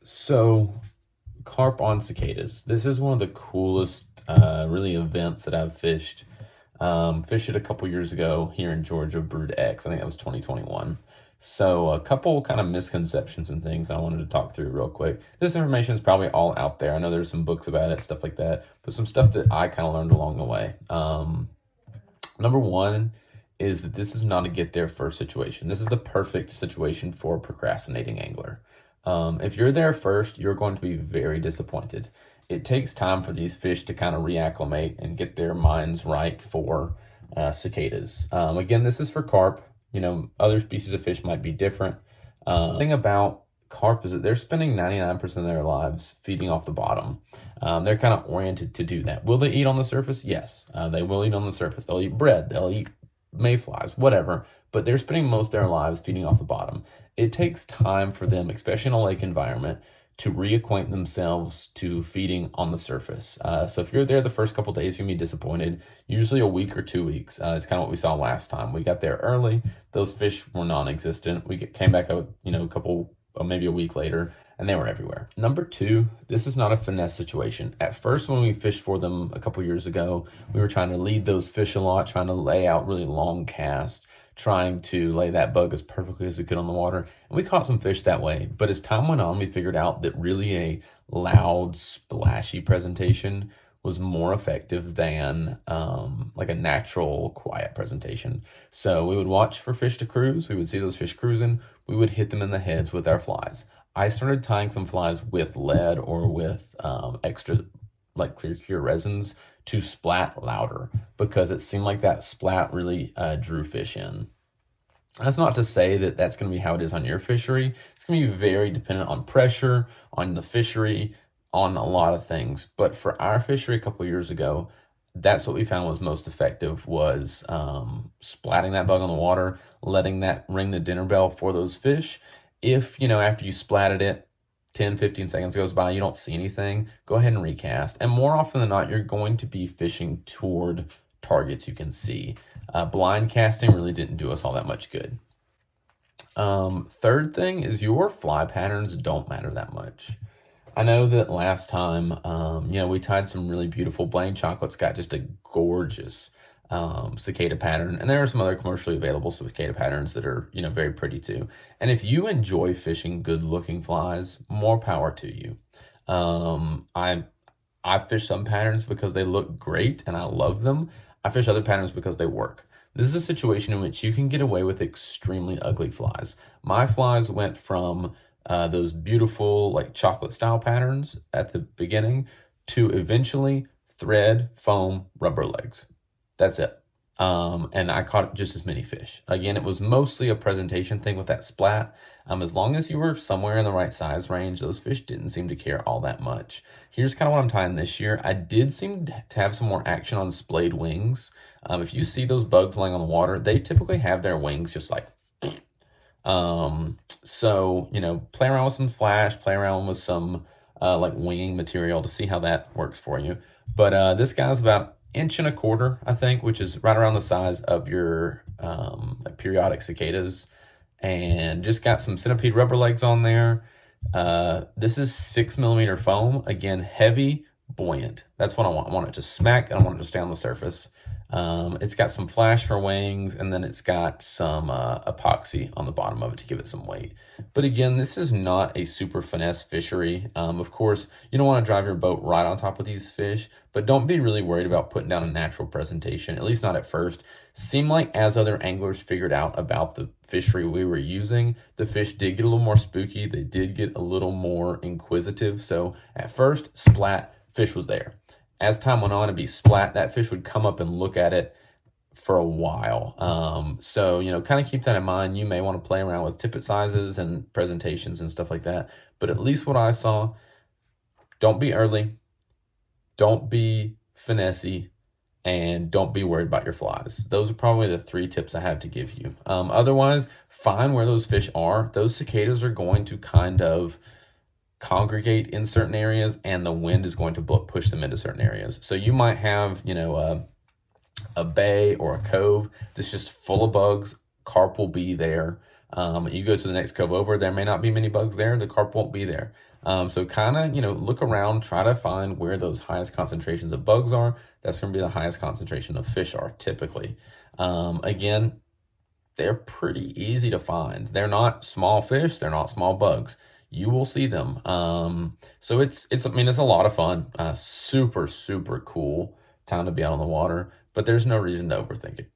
So, carp on cicadas. This is one of the coolest, really events that I've fished. Fished it a couple years ago here in Georgia, Brood X. I think that was 2021. So, a couple kind of misconceptions and things I wanted to talk through real quick. This information is probably all out there. I know there's some books about it, stuff like that, but some stuff that I kind of learned along the way. Number one is that this is not a get there first situation. This is the perfect situation for a procrastinating angler. If you're there first, you're going to be very disappointed. It takes time for these fish to kind of reacclimate and get their minds right for cicadas. Again, this is for carp. You know, other species of fish might be different. The thing about carp is that they're spending 99% of their lives feeding off the bottom. They're kind of oriented to do that. Will they eat on the surface? Yes, they will eat on the surface. They'll eat bread. They'll eat mayflies, whatever. But they're spending most of their lives feeding off the bottom. It takes time for them, especially in a lake environment, to reacquaint themselves to feeding on the surface. So if you're there the first couple days, you're going to be disappointed. Usually a week or 2 weeks. It's kind of what we saw last time. We got there early. Those fish were non-existent. We came back, a couple, maybe a week later, and they were everywhere. Number two, this is not a finesse situation. At first, when we fished for them a couple years ago, we were trying to lead those fish a lot, trying to lay out really long casts, trying to lay that bug as perfectly as we could on the water. And we caught some fish that way. But as time went on, we figured out that really a loud, splashy presentation was more effective than like a natural, quiet presentation. So we would watch for fish to cruise. We would see those fish cruising. We would hit them in the heads with our flies. I started tying some flies with lead or with extra like clear cure resins to splat louder because it seemed like that splat really drew fish in. That's not to say that that's going to be how it is on your fishery. It's going to be very dependent on pressure, on the fishery, on a lot of things. But for our fishery a couple years ago, that's what we found was most effective was splatting that bug on the water, letting that ring the dinner bell for those fish. If, after you splatted it, 10, 15 seconds goes by, you don't see anything, go ahead and recast. And more often than not, you're going to be fishing toward targets you can see. Blind casting really didn't do us all that much good. Third thing is your fly patterns don't matter that much. I know that last time, we tied some really beautiful Blaine chocolates, got just a gorgeous cicada pattern, and there are some other commercially available cicada patterns that are very pretty too. And if you enjoy fishing good looking flies, more power to you. I fish some patterns because they look great and I love them. I fish other patterns because they work. This is a situation in which you can get away with extremely ugly flies. My flies went from those beautiful like chocolate style patterns at the beginning to eventually thread, foam, rubber legs. That's it. And I caught just as many fish. Again, it was mostly a presentation thing with that splat. As long as you were somewhere in the right size range, those fish didn't seem to care all that much. Here's kind of what I'm tying this year. I did seem to have some more action on splayed wings. If you see those bugs laying on the water, they typically have their wings just like, so, play around with some flash, play around with some, like winging material to see how that works for you. But, this guy's about 1.25 inches, I think, which is right around the size of your like periodic cicadas, and just got some centipede rubber legs on there. This is 6mm foam, again, heavy, buoyant. That's what I want. I want it to smack, and I want it to stay on the surface. It's got some flash for wings, and then it's got some epoxy on the bottom of it to give it some weight. But again, this is not a super finesse fishery. Of course, you don't want to drive your boat right on top of these fish, but don't be really worried about putting down a natural presentation, at least not at first. Seemed like as other anglers figured out about the fishery we were using, the fish did get a little more spooky. They did get a little more inquisitive. So at first, splat, fish was there. As time went on, it'd be splat. That fish would come up and look at it for a while. So, kind of keep that in mind. You may want to play around with tippet sizes and presentations and stuff like that. But at least what I saw, don't be early, don't be finessey, and don't be worried about your flies. Those are probably the 3 tips I have to give you. Otherwise, find where those fish are. Those cicadas are going to kind of congregate in certain areas, and the wind is going to push them into certain areas. So you might have, a bay or a cove that's just full of bugs. Carp will be there. You go to the next cove over, there may not be many bugs there. The carp won't be there. So kind of, look around, try to find where those highest concentrations of bugs are. That's going to be the highest concentration of fish are typically. Again, they're pretty easy to find. They're not small fish. They're not small bugs. You will see them. So I mean, it's a lot of fun. Super, super cool time to be out on the water, but there's no reason to overthink it.